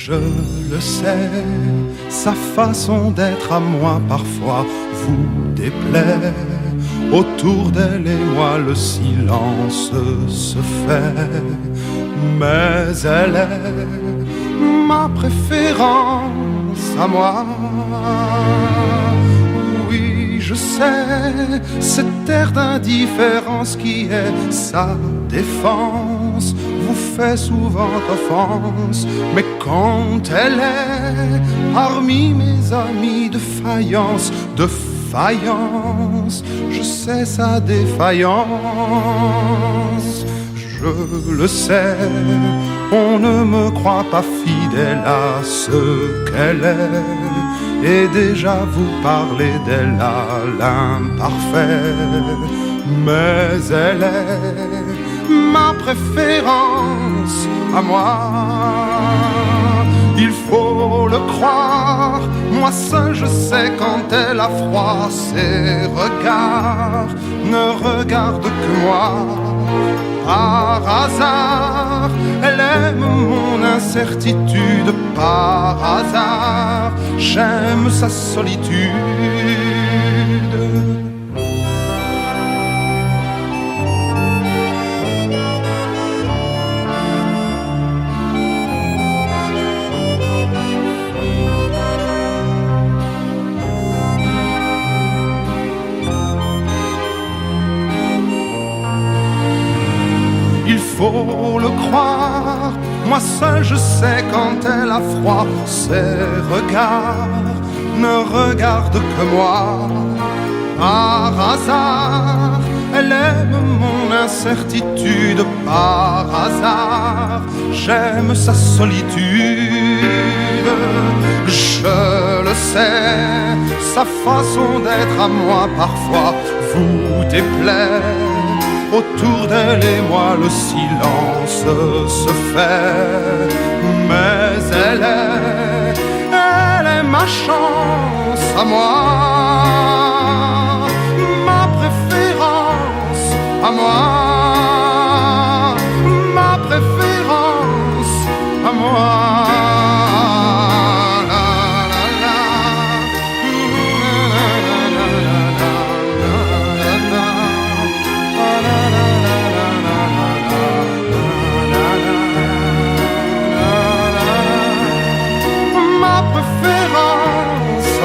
Je le sais, sa façon d'être à moi parfois vous déplaît. Autour d'elle et moi le silence se fait. Mais elle est ma préférence à moi. Oui, je sais, cette air d'indifférence qui est sa défense vous fait souvent offense. Mais quand elle est parmi mes amis de faïence, je sais sa défaillance. Je le sais, on ne me croit pas fidèle à ce qu'elle est. Et déjà vous parlez d'elle à l'imparfait. Mais elle est ma préférence à moi. Il faut le croire, moi seul je sais quand elle a froid. Ses regards ne regardent que moi. Par hasard, elle aime mon incertitude. Par hasard, j'aime sa solitude. Il faut le croire, moi seul je sais quand elle a froid. Ses regards ne regardent que moi. Par hasard, elle aime mon incertitude. Par hasard, j'aime sa solitude. Je le sais, sa façon d'être à moi parfois vous déplaît. Autour d'elle et moi le silence se fait. Mais elle est ma chance à moi. Ma préférence à moi. Ma préférence à moi.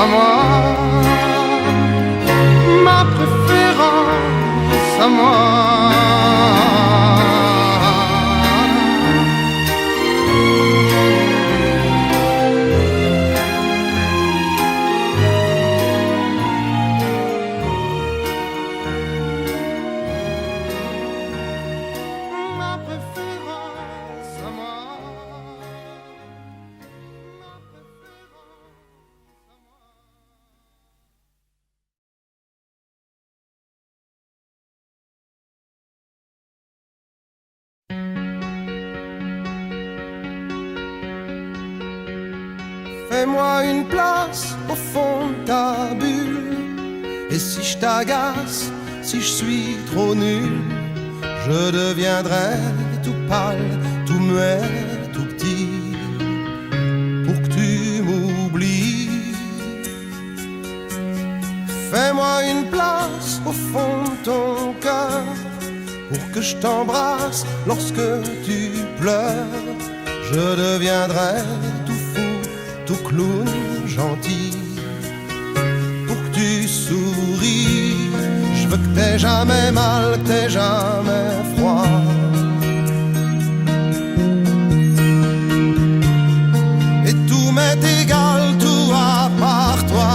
À moi, ma préférence à moi. Fais-moi une place au fond de ta bulle. Et si je t'agace, si je suis trop nul, je deviendrai tout pâle, tout muet, tout petit, pour que tu m'oublies. Fais-moi une place au fond de ton cœur, pour que je t'embrasse lorsque tu pleures. Je deviendrai tout fou, tout clown gentil, pour que tu souris. Je veux que t'aies jamais mal, que t'aies jamais froid. Et tout m'est égal, tout à part toi.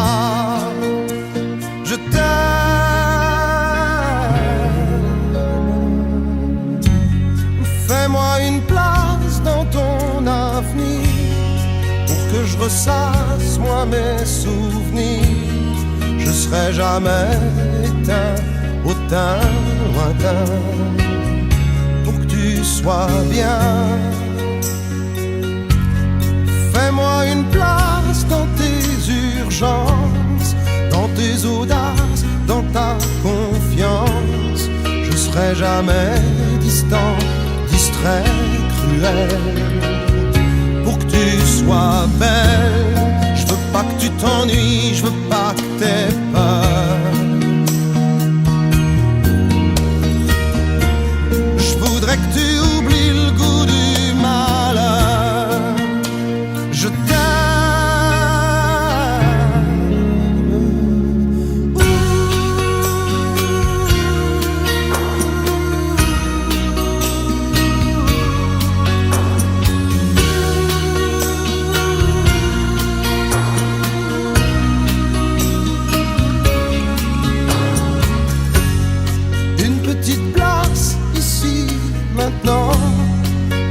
Je t'aime. Fais-moi une place dans ton avenir, pour que je ressasse moi mes souvenirs. Je serai jamais éteint au teint lointain, pour que tu sois bien. Fais-moi une place dans tes urgences, dans tes audaces, dans ta confiance. Je serai jamais distant, distrait, cruel, pour que tu sois sois belle. Je veux pas que tu t'ennuies, je veux pas que t'aies peur. Je voudrais que tu oublies le goût du malheur. Je t'aime. Maintenant,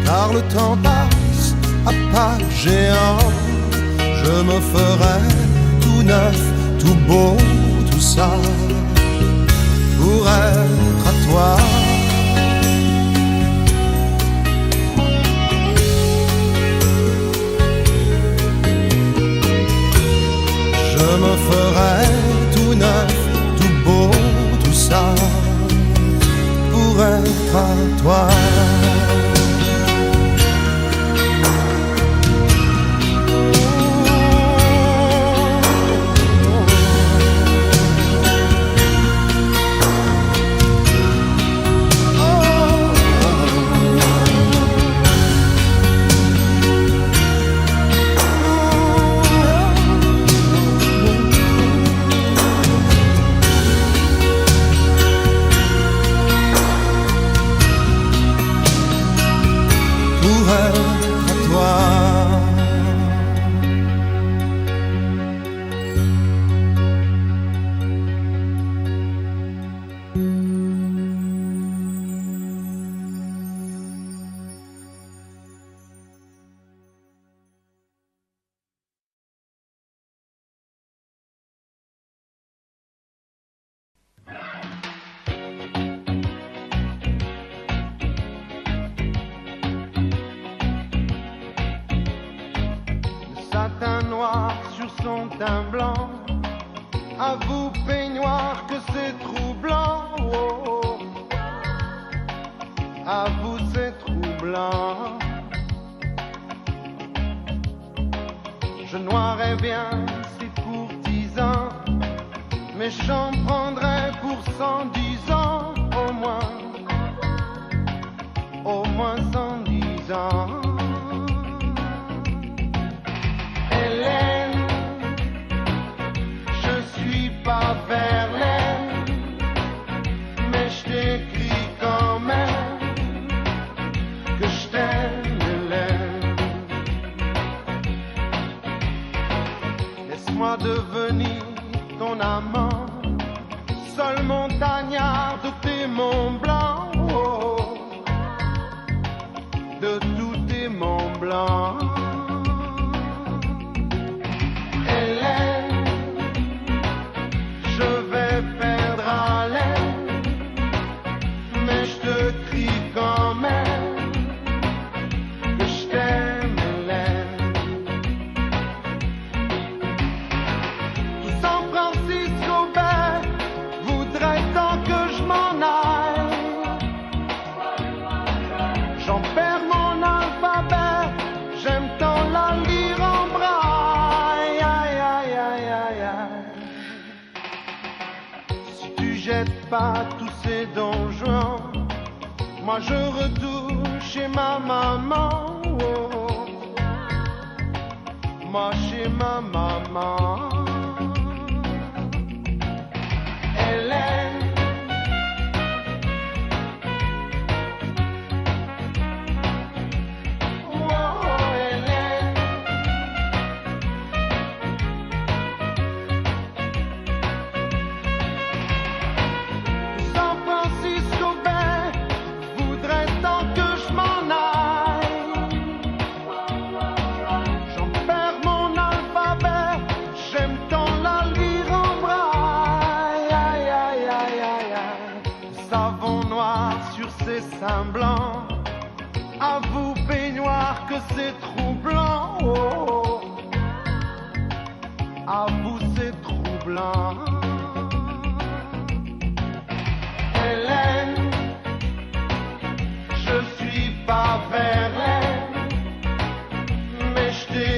car le temps passe à pas géant. Je me ferai tout neuf, tout beau, tout ça pour être à toi. Je me ferai tout neuf, tout beau, tout ça pour être à toi. Pour être à toi. Satin noir sur son teint blanc, à vous peignoir que c'est troublant. Oh, oh. À vous c'est troublant. Je noirais bien ces courtisans, mais j'en prendrais pour 110 ans au moins 110 ans. Hélène, je suis pas Verlaine, mais je t'écris quand même que je t'aime, Hélène. Laisse-moi devenir ton amant, seul montagnard de tes monts blancs, oh, de tous tes monts blancs. Je vais perdre haleine, mais je te crie quand même que je t'aime, Hélène. Tout San Francisco Bay voudrait tant que je m'en aille. J'en perds mon alphabet, j'aime tant la lire en braille. Aïe, aïe, aïe, aïe, aïe. Jette pas tous ces donjons, moi je retourne chez ma maman, oh, moi chez ma maman. Hélène, seins blancs, à vous peignoir que c'est troublant, oh, à vous c'est troublant. Hélène, je suis pas Verlaine, mais je t'ai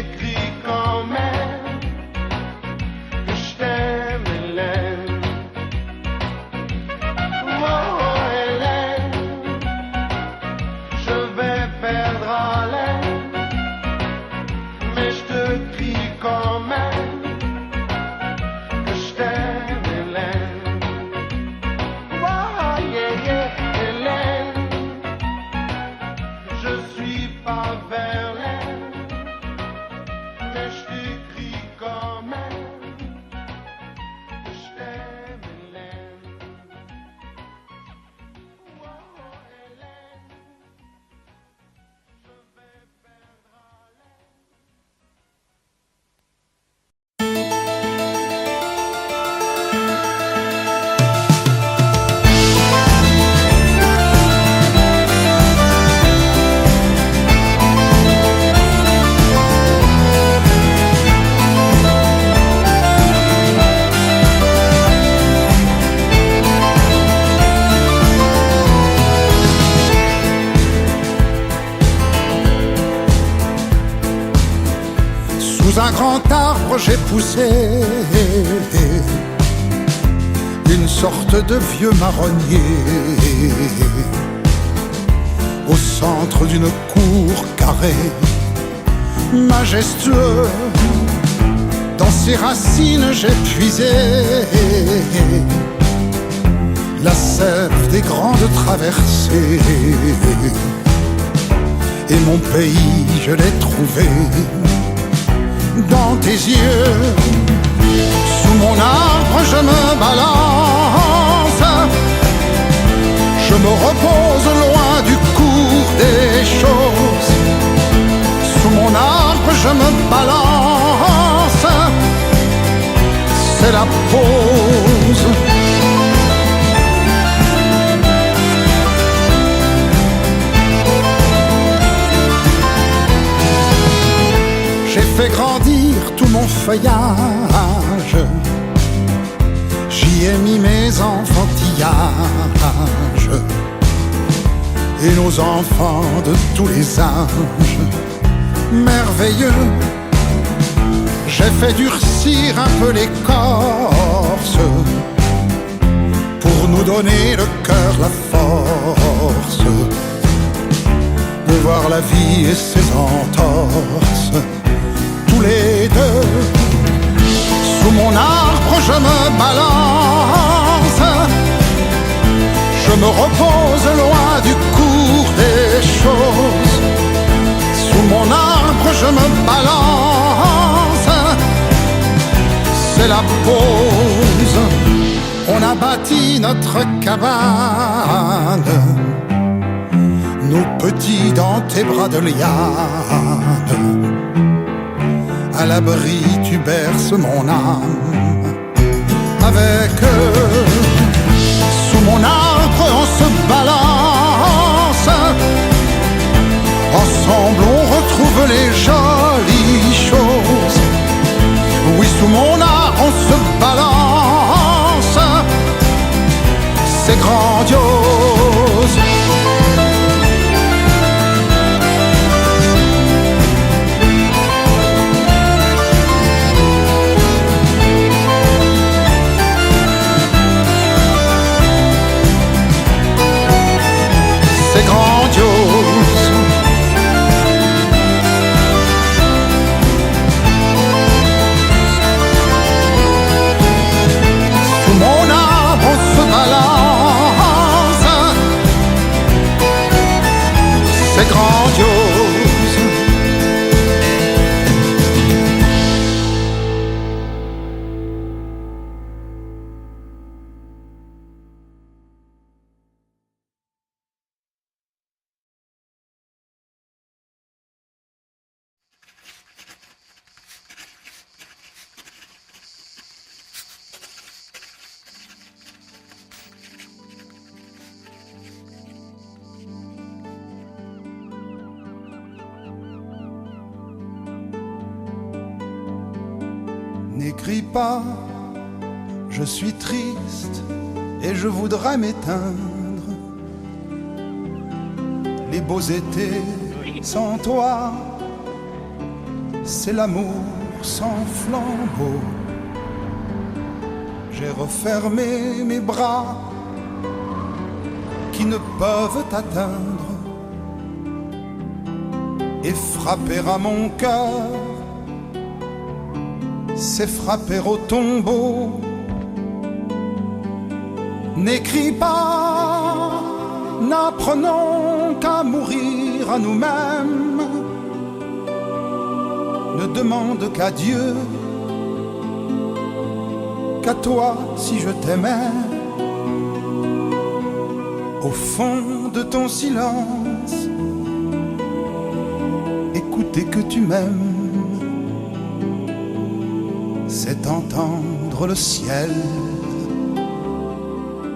un grand arbre j'ai poussé une sorte de vieux marronnier au centre d'une cour carrée, majestueux. Dans ses racines j'ai puisé la sève des grandes traversées, et mon pays je l'ai trouvé dans tes yeux. Sous mon arbre je me balance, je me repose loin du cours des choses. Sous mon arbre je me balance, c'est la pause. J'ai fait grandir tout mon feuillage, j'y ai mis mes enfantillages et nos enfants de tous les âges. Merveilleux, j'ai fait durcir un peu l'écorce pour nous donner le cœur, la force de voir la vie et ses entorses. Tous les deux, sous mon arbre je me balance, je me repose loin du cours des choses. Sous mon arbre je me balance, c'est la pause. On a bâti notre cabane, nous petits dans tes bras de liane. À l'abri tu berces mon âme avec eux. Sous mon arbre on se balance, ensemble on retrouve les jolies choses. Oui, sous mon arbre on se balance, c'est grandiose. C'est grandiose. Sous mon arbre on se balance, c'est grandiose. N'écris pas, je suis triste et je voudrais m'éteindre. Les beaux étés sans toi, c'est l'amour sans flambeau. J'ai refermé mes bras qui ne peuvent t'atteindre et frapper à mon cœur, c'est frapper au tombeau. N'écris pas, n'apprenons qu'à mourir à nous-mêmes. Ne demande qu'à Dieu, qu'à toi si je t'aimais. Au fond de ton silence, écouter que tu m'aimes, c'est entendre le ciel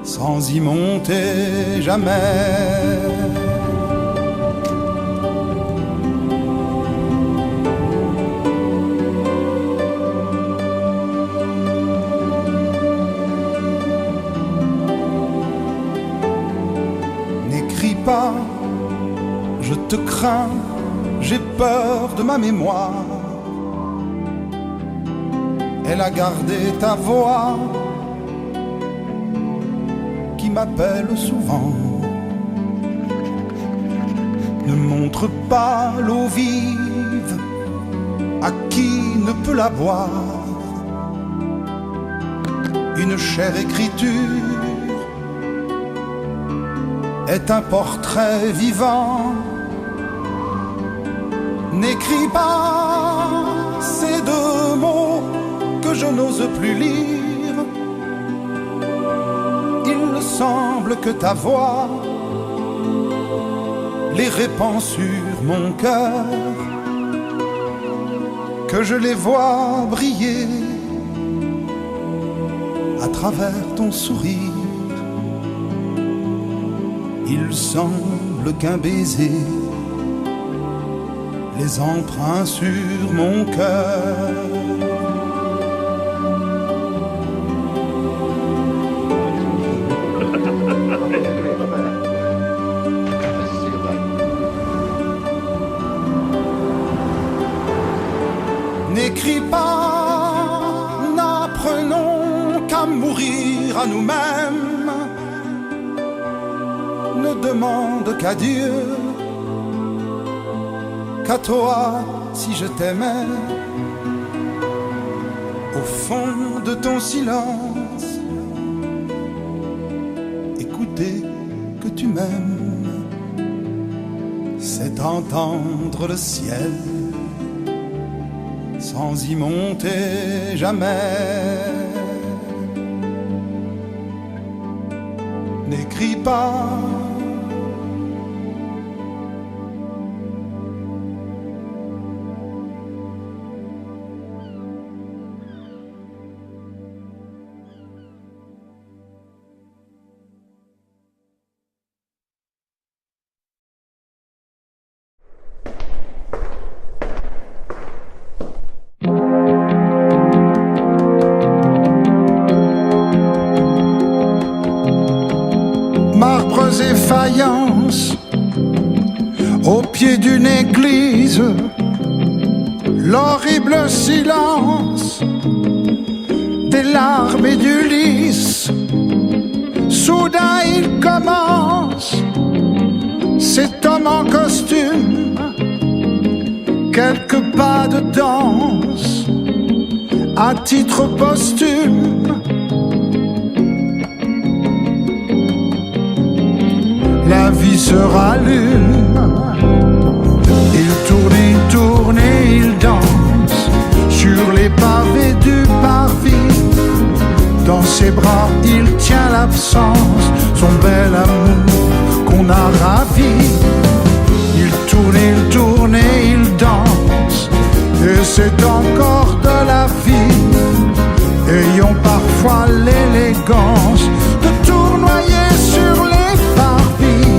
sans y monter jamais. N'écris pas, je te crains, j'ai peur de ma mémoire. Elle a gardé ta voix qui m'appelle souvent. Ne montre pas l'eau vive à qui ne peut la boire. Une chère écriture est un portrait vivant. N'écris pas ces deux mots que je n'ose plus lire. Il semble que ta voix les répand sur mon cœur, que je les vois briller à travers ton sourire. Il semble qu'un baiser les emprunts sur mon cœur. N'écris pas, n'apprenons qu'à mourir à nous-mêmes. Ne demande qu'à Dieu, qu'à toi si je t'aimais. Au fond de ton silence, écouter que tu m'aimes, c'est entendre le ciel sans y monter jamais. N'écris pas, marbres et faïences au pied d'une église, l'horrible silence des larmes et du lys. Soudain il commence, cet homme en costume, quelques pas de danse à titre posthume. La vie se rallume, il tourne et il danse sur les pavés du parvis. Dans ses bras il tient l'absence, son bel amour qu'on a ravi. Il tourne et il danse, et c'est encore de la vie. Ayons parfois l'élégance de tournoyer sur les parvis.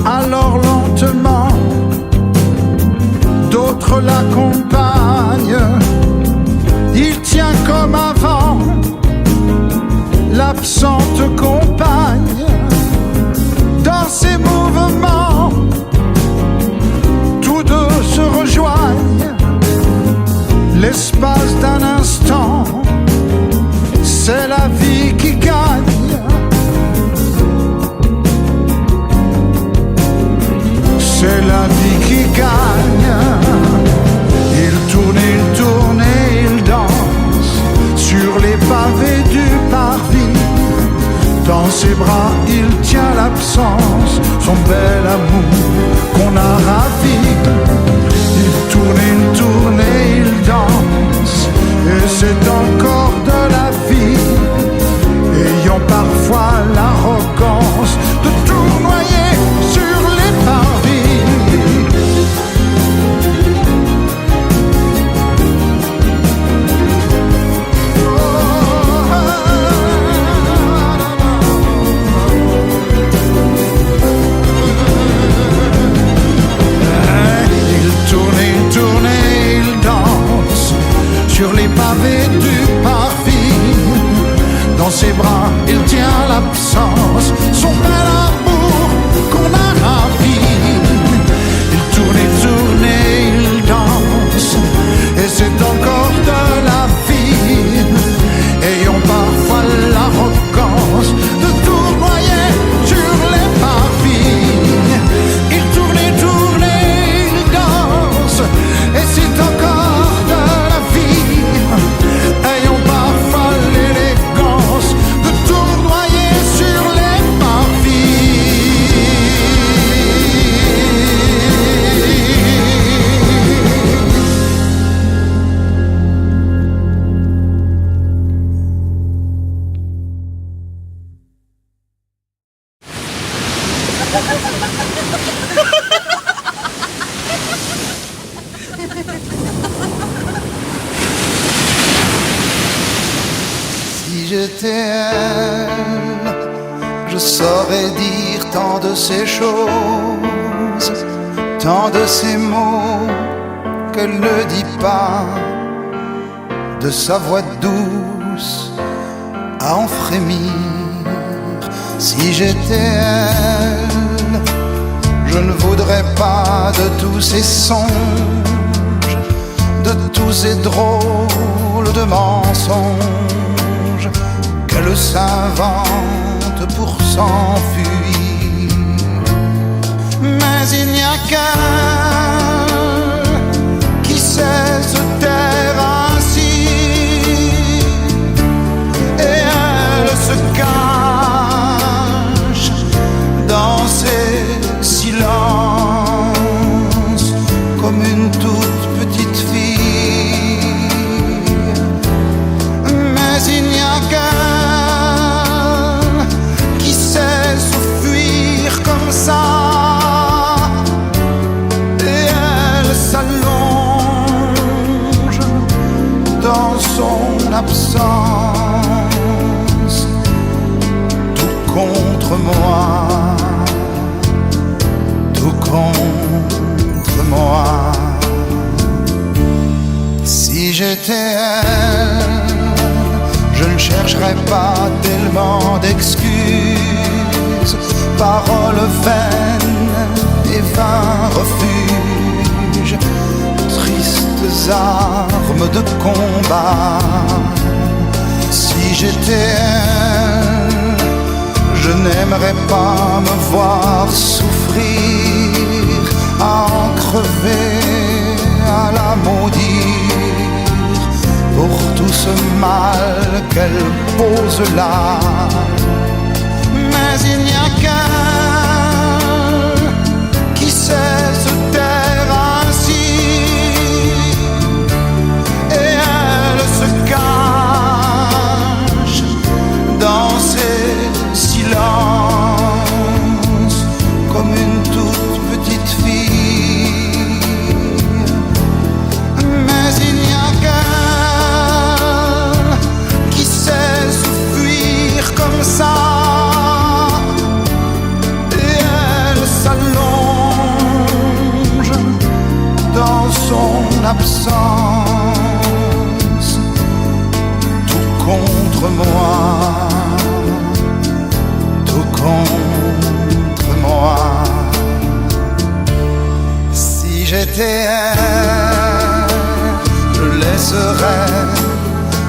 Alors lentement, d'autres l'accompagnent. Il tient comme avant l'absente compagne. Dans ses mouvements, tous deux se rejoignent. L'espace d'un instant, c'est la vie qui gagne. C'est la vie qui gagne. Il tourne et il danse sur les pavés du parvis. Dans ses bras il tient l'absence, son bel amour qu'on a ravi. Il tourne et il danse, et c'est encore de la vie. Ayant parfois l'arrogance de tournoyer sur les parvis. Il tourne et il danse sur les pavés du parvis. Dans ses bras il tient l'absence, j'étais elle, je saurais dire tant de ces choses, tant de ces mots qu'elle ne dit pas, de sa voix douce à en frémir. Si j'étais elle, je ne voudrais pas de tous ces songes, de tous ces drôles de mensonges qu'elle s'invente pour s'enfuir. Mais il n'y a qu'elle qui sait se taire ainsi, et elle se cache dans ses silences comme une toute petite fille. Mais il n'y a qu'elle qui sait s'enfuir comme ça, et elle s'allonge dans son absence, tout contre moi, tout contre moi. Si j'étais elle, je ne chercherais pas tellement d'excuses, paroles vaines et vains refuges, tristes armes de combat. Si j'étais elle, je n'aimerais pas me voir souffrir, à en crever, à la maudire, pour tout ce mal qu'elle pose là. Mais il n'y a qu'elle qui sait se taire ainsi, et elle se cache dans ses silences comme une toute petite fille. Mais il n'y a qu'elle qui sait s'enfuir comme ça, et elle s'allonge dans son absence, tout contre moi, tout contre moi. Si j'étais elle, je laisserais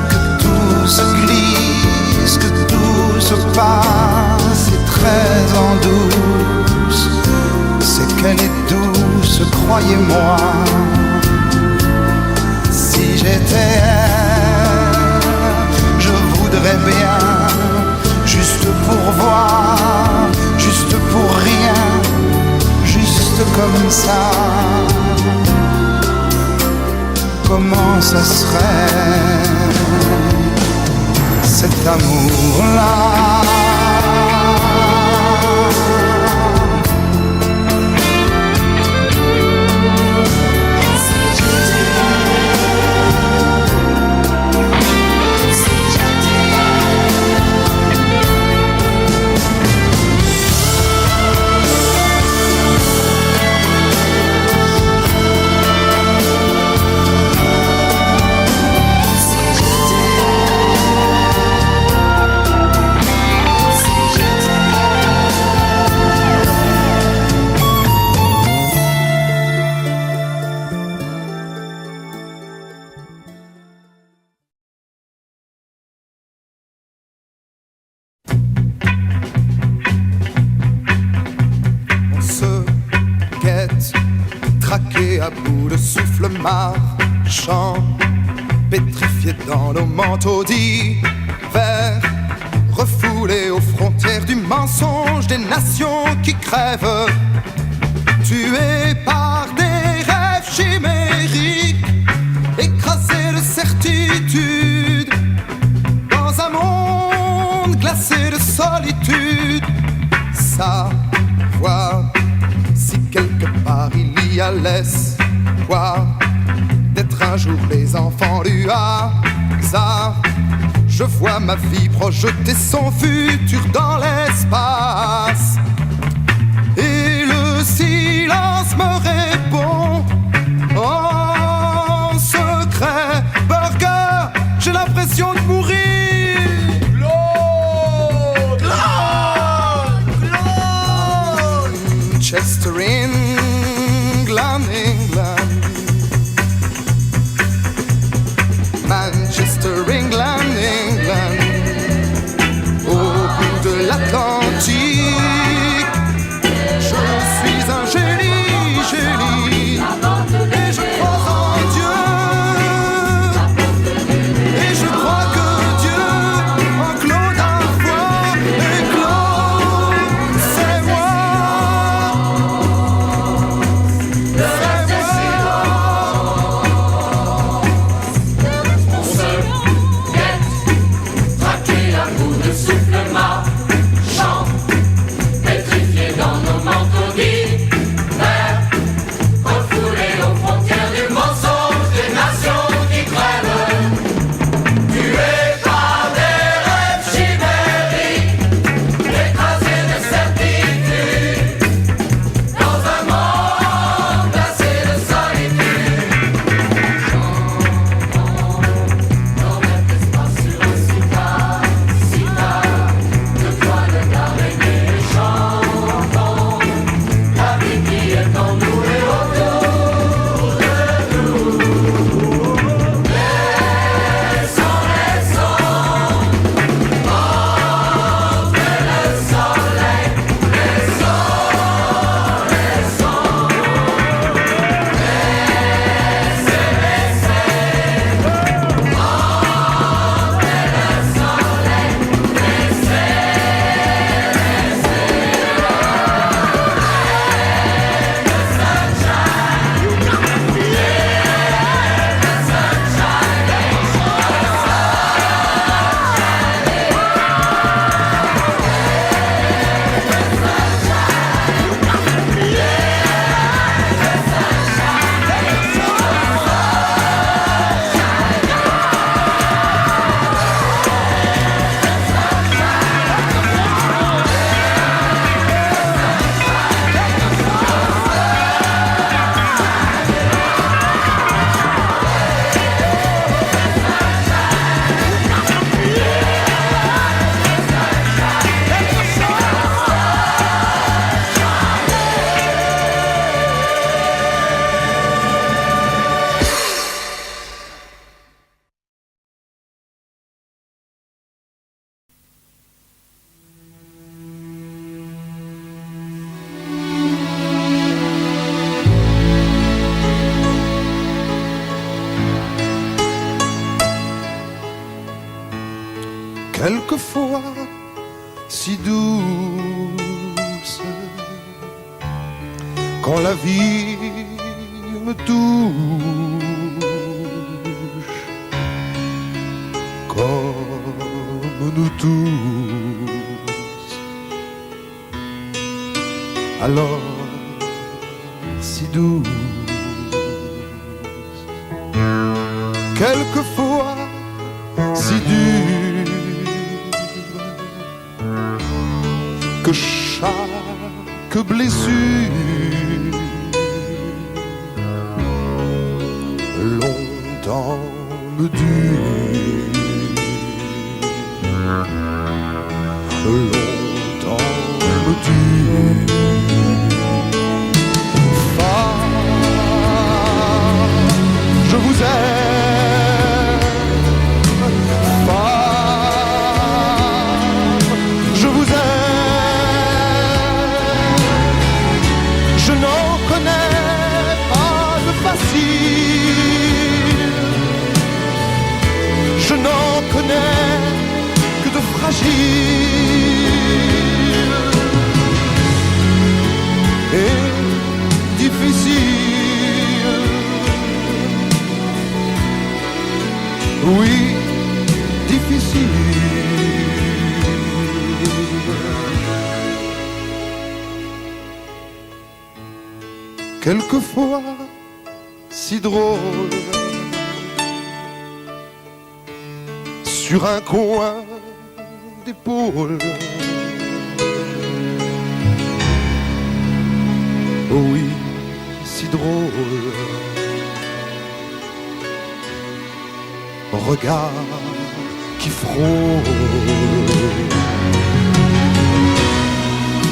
que tout se glisse, que tout se passe, et très en douce. C'est qu'elle est douce, croyez-moi. Si j'étais elle, je voudrais bien, juste pour voir, juste pour rien, juste comme ça, comment ça serait cet amour-là. À bout de souffle marchant, pétrifiés dans nos manteaux d'hiver, refoulés aux frontières du mensonge des nations qui crèvent, tués par des rêves chimériques, écrasés de certitude, dans un monde glacé de solitude. Savoir si quelque part il y a l'espoir d'être un jour les enfants du hasard. Je vois ma vie projeter son futur dans l'espace. Et le silence me répond en secret. Burger, j'ai l'impression de mourir. Manchester, England, England. Manchester, England, England. Au bout de l'Atlantique, je suis un génie, génie. Et je crois en Dieu. Et je crois que Dieu enclos d'un fois éclos. C'est moi. Quelquefois si douce, quand la vie me touche, comme nous tous, alors si douce. Quelquefois si dure, que chaque blessure longtemps me dure, longtemps me dure. Je vous aime, je vous aime. Je n'en connais pas de facile, je n'en connais que de fragile et difficile. Oui, difficile. Quelquefois si drôle, sur un coin d'épaule. Oh oui, si drôle. Regard qui frôle.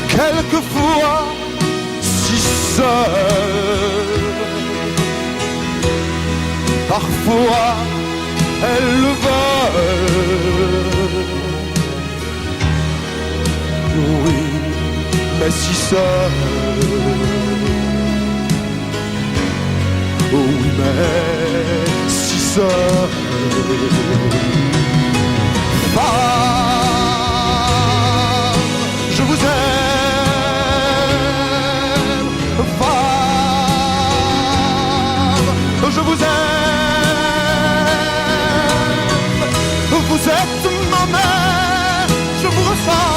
Quelquefois si seul, parfois elle le veut. Oui, mais si seul. Oui, mais si seul. Femme, je vous aime. Femme, je vous aime. Vous êtes ma mère, je vous ressemble.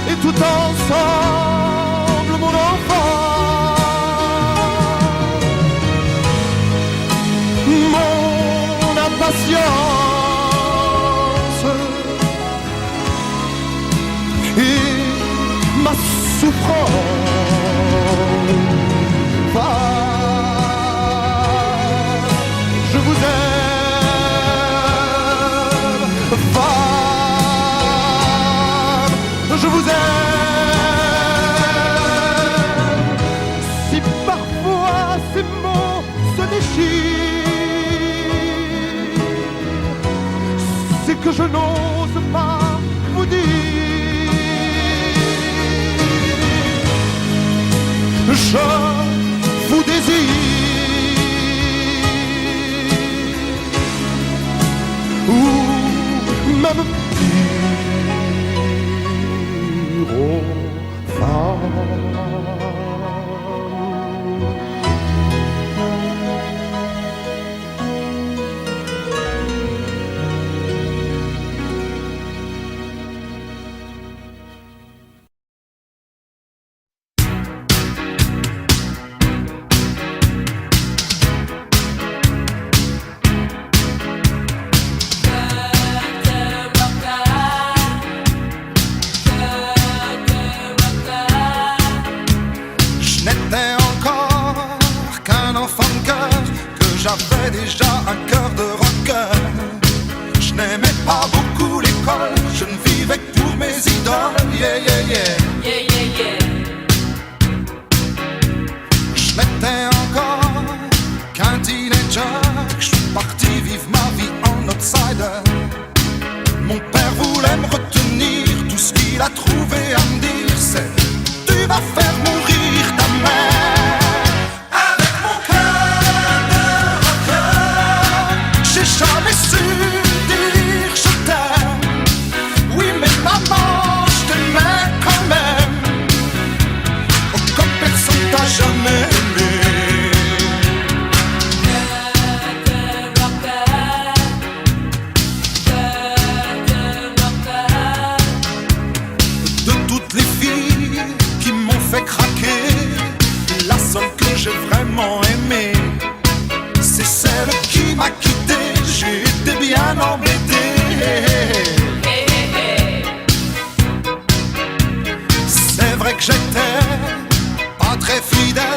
Et tout ensemble, mon enfant. Mon impatience et ma souffrance. Je vous aime, femme, je vous aime. Si parfois ces mots se déchirent, c'est que je n'ose pas vous dire. Je vous désire, ou même pire, oh femme. J'avais déjà un cœur de rocker. Je n'aimais pas beaucoup l'école. Je ne vivais que pour mes idoles. Yeah, yeah, yeah. Yeah, yeah, yeah. Je n'étais encore qu'un teenager. Je suis parti vivre ma vie en outsider. Mon père voulait me retenir. Tout ce qu'il a trouvé à me dire, c'est: tu vas faire mourir ta mère. J'ai jamais su dire je t'aime. Oui mais maman, je t'aimais quand même. Oh, comme personne t'a jamais aimé. De toutes les filles qui m'ont fait craquer, la seule que j'ai vraiment aimée, c'est celle qui m'a quitté. J'ai été bien embêté. C'est vrai que j'étais pas très fidèle.